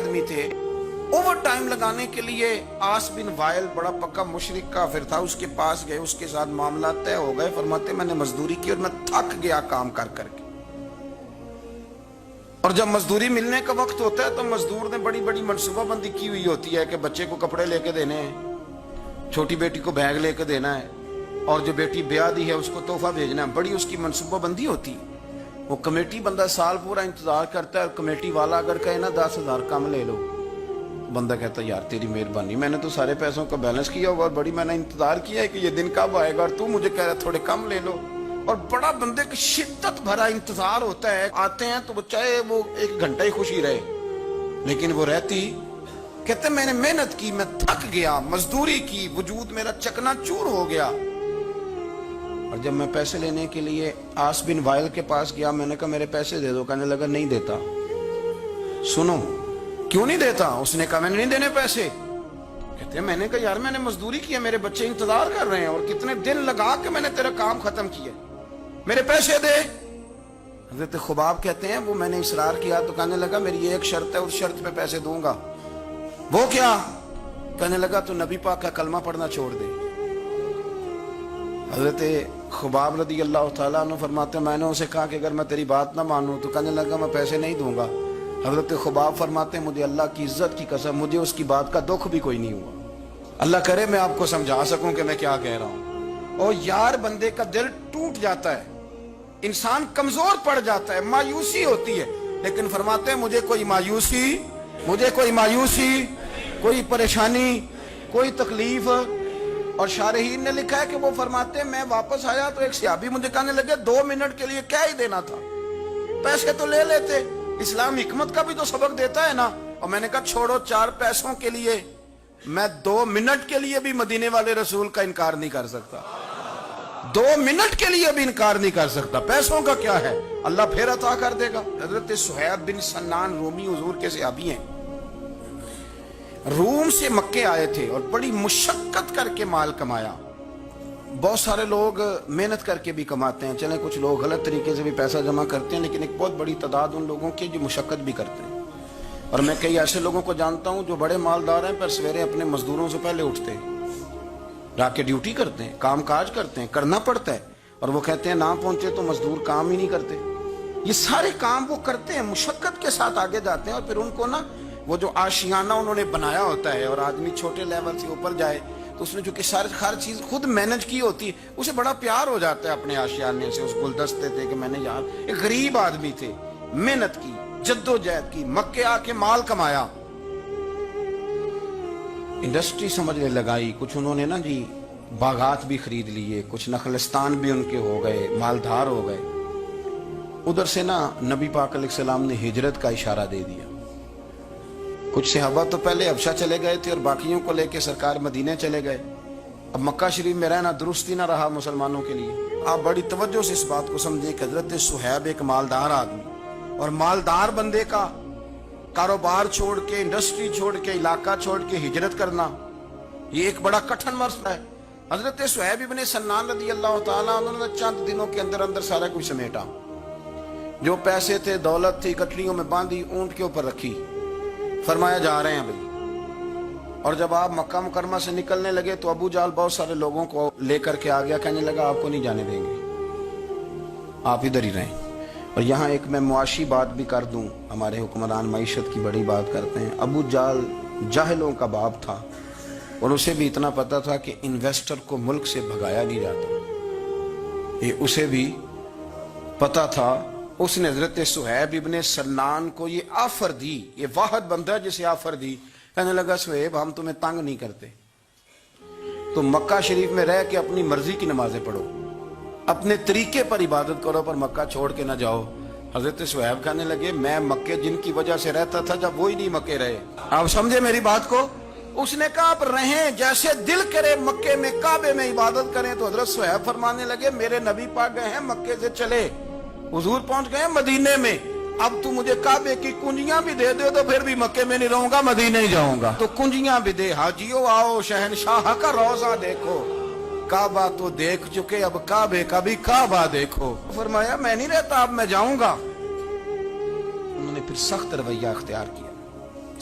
آدمی تھے. Over time لگانے کے لیے آس بن وائل بڑا پکا مشرک کافر تھا, اس کے پاس گئے, اس کے ساتھ معاملات طے ہو گئے. فرماتے میں نے مزدوری کی اور میں تھک گیا کام کر کر کے. اور جب مزدوری ملنے کا وقت ہوتا ہے تو مزدور نے بڑی بڑی منصوبہ بندی کی ہوئی ہوتی ہے کہ بچے کو کپڑے لے کے دینے ہیں, چھوٹی بیٹی کو بیگ لے کے دینا ہے, اور جو بیٹی بیاہ دی ہے اس کو تحفہ بھیجنا ہے. بڑی اس کی منصوبہ بندی ہوتی. وہ کمیٹی بندہ سال پورا انتظار کرتا ہے, اور کمیٹی والا اگر کہے نا 10,000 کم لے لو, بندہ کہتا ہے یار تیری مہربانی, میں نے تو سارے پیسوں کا بیلنس کیا ہوگا اور بڑی میں نے انتظار کیا ہے کہ یہ دن کب آئے گا, اور تو مجھے کہہ رہا تھوڑے کم لے لو. اور بڑا بندے کی شدت بھرا انتظار ہوتا ہے. آتے ہیں تو چاہے وہ 1 گھنٹہ ہی خوشی رہے, لیکن وہ رہتی. کہتے میں نے محنت کی, میں تھک گیا, مزدوری کی, وجود میرا چکنا چور ہو گیا. اور جب میں پیسے لینے کے لیے آس بن وائل کے پاس گیا, میں نے کہا میرے پیسے دے دو. کہنے لگا نہیں دیتا. سنو کیوں نہیں دیتا؟ اس نے کہا میں نے نہیں دینے پیسے. کہتے ہیں میں نے کہا یار میں نے مزدوری کی ہے, میرے بچے انتظار کر رہے ہیں, اور کتنے دن لگا کے میں نے تیرا کام ختم کیا, میرے پیسے دے. حضرت خباب کہتے ہیں وہ میں نے اصرار کیا تو کہنے لگا میری ایک شرط ہے, اس شرط پہ پیسے دوں گا. وہ کیا؟ کہنے لگا تو نبی پاک کا کلمہ پڑھنا چھوڑ دے. حضرت خباب رضی اللہ تعالیٰ عنہ فرماتے ہیں میں نے اسے کہا کہ اگر میں تیری بات نہ مانوں تو کہنے لگا میں پیسے نہیں دوں گا. حضرت خباب فرماتے ہیں مجھے اللہ کی عزت کی قسم مجھے اس کی بات کا دکھ بھی کوئی نہیں ہوا. اللہ کرے میں آپ کو سمجھا سکوں کہ میں کیا کہہ رہا ہوں. اور یار بندے کا دل ٹوٹ جاتا ہے, انسان کمزور پڑ جاتا ہے, مایوسی ہوتی ہے, لیکن فرماتے ہیں مجھے کوئی مایوسی, کوئی پریشانی, کوئی تکلیف. اور شارحین نے لکھا ہے کہ وہ فرماتے ہیں میں واپس آیا تو ایک صحابی مجھے کہنے لگے 2 منٹ کے لیے کیا ہی دینا تھا, پیسے تو لے لیتے, اسلام حکمت کا بھی تو سبق دیتا ہے نا. اور میں نے کہا چھوڑو, 4 پیسوں کے لیے میں 2 منٹ کے لیے بھی مدینے والے رسول کا انکار نہیں کر سکتا, 2 منٹ کے لیے بھی انکار نہیں کر سکتا. پیسوں کا کیا ہے, اللہ پھر عطا کر دے گا. حضرت صہیب بن سنان رومی حضور کے صحابی ہیں, روم سے مکے آئے تھے اور بڑی مشقت کر کے مال کمایا. بہت سارے لوگ محنت کر کے بھی کماتے ہیں, چلیں کچھ لوگ غلط طریقے سے بھی پیسہ جمع کرتے ہیں, لیکن ایک بہت بڑی تعداد ان لوگوں کی جو مشقت بھی کرتے ہیں. اور میں کئی ایسے لوگوں کو جانتا ہوں جو بڑے مالدار ہیں پر سویرے اپنے مزدوروں سے پہلے اٹھتے ہیں, جا کے ڈیوٹی کرتے ہیں, کام کاج کرتے ہیں, کرنا پڑتا ہے, اور وہ کہتے ہیں نہ پہنچے تو مزدور کام ہی نہیں کرتے. یہ سارے کام وہ کرتے ہیں, مشقت کے ساتھ آگے جاتے ہیں. اور پھر ان کو نا وہ جو آشیانہ انہوں نے بنایا ہوتا ہے, اور آدمی چھوٹے لیول سے اوپر جائے تو اس نے جو کہ ہر چیز خود مینج کی ہوتی ہے, اسے بڑا پیار ہو جاتا ہے اپنے آشیانے سے, اس گلدستے تھے کہ میں نے یار ایک غریب آدمی تھے, محنت کی, جدوجہد کی, مکے آ کے مال کمایا, انڈسٹری سمجھنے لگائی. کچھ انہوں نے نا جی باغات بھی خرید لیے, کچھ نخلستان بھی ان کے ہو گئے, مالدار ہو گئے. ادھر سے نا نبی پاک علیہ السلام نے ہجرت کا اشارہ دے دیا. کچھ صحابہ تو پہلے حبشہ چلے گئے تھے اور باقیوں کو لے کے سرکار مدینے چلے گئے. اب مکہ شریف میں رہنا درست ہی نہ رہا مسلمانوں کے لیے. آپ بڑی توجہ سے اس بات کو سمجھیں کہ حضرت صہیب ایک مالدار آدمی, اور مالدار بندے کا کاروبار چھوڑ کے, انڈسٹری چھوڑ کے, علاقہ چھوڑ کے ہجرت کرنا, یہ ایک بڑا کٹھن مرحلہ ہے. حضرت صہیب ابن سنان رضی اللہ تعالیٰ انہوں نے چند دنوں کے اندر اندر سارا کچھ سمیٹا. جو پیسے تھے, دولت تھی, کٹڑیوں میں باندھی, اونٹ کے اوپر رکھی, فرمایا جا رہے ہیں بھائی. اور جب آپ مکہ مکرمہ سے نکلنے لگے تو ابو جہل بہت سارے لوگوں کو لے کر کے آ گیا, کہنے لگا آپ کو نہیں جانے دیں گے, آپ ادھر ہی رہیں. اور یہاں ایک میں معاشی بات بھی کر دوں, ہمارے حکمران معیشت کی بڑی بات کرتے ہیں. ابو جہل جاہلوں کا باپ تھا, اور اسے بھی اتنا پتا تھا کہ انویسٹر کو ملک سے بھگایا نہیں جاتا, یہ اسے بھی پتا تھا. اس نے حضرت صہیب ابن سنان کو یہ آفر دی, یہ واحد بندہ جسے آفر دی. کہنے لگا صہیب ہم تمہیں تنگ نہیں کرتے, تم مکہ شریف میں رہ کے اپنی مرضی کی نمازیں پڑھو, اپنے طریقے پر عبادت کرو, پر مکہ چھوڑ کے نہ جاؤ. حضرت صہیب کہنے لگے میں مکے جن کی وجہ سے رہتا تھا جب وہی نہیں مکے رہے. آپ سمجھے میری بات کو؟ اس نے کہا آپ رہیں جیسے دل کرے, مکے میں کعبے میں عبادت کریں. تو حضرت صہیب فرمانے لگے میرے نبی پاک گئے ہیں مکے سے چلے, حضور پہنچ گئے مدینے میں, اب تو مجھے کعبے کی کنجیاں بھی دے دے تو پھر بھی مکے میں نہیں رہوں گا, مدینے ہی جاؤں گا. تو کنجیاں بھی دے, حاجیو آؤ شہنشاہ کا روضہ دیکھو, کعبہ تو دیکھ چکے اب کعبے کا بھی کعبہ دیکھو. فرمایا میں نہیں رہتا, اب میں جاؤں گا. انہوں نے پھر سخت رویہ اختیار کیا,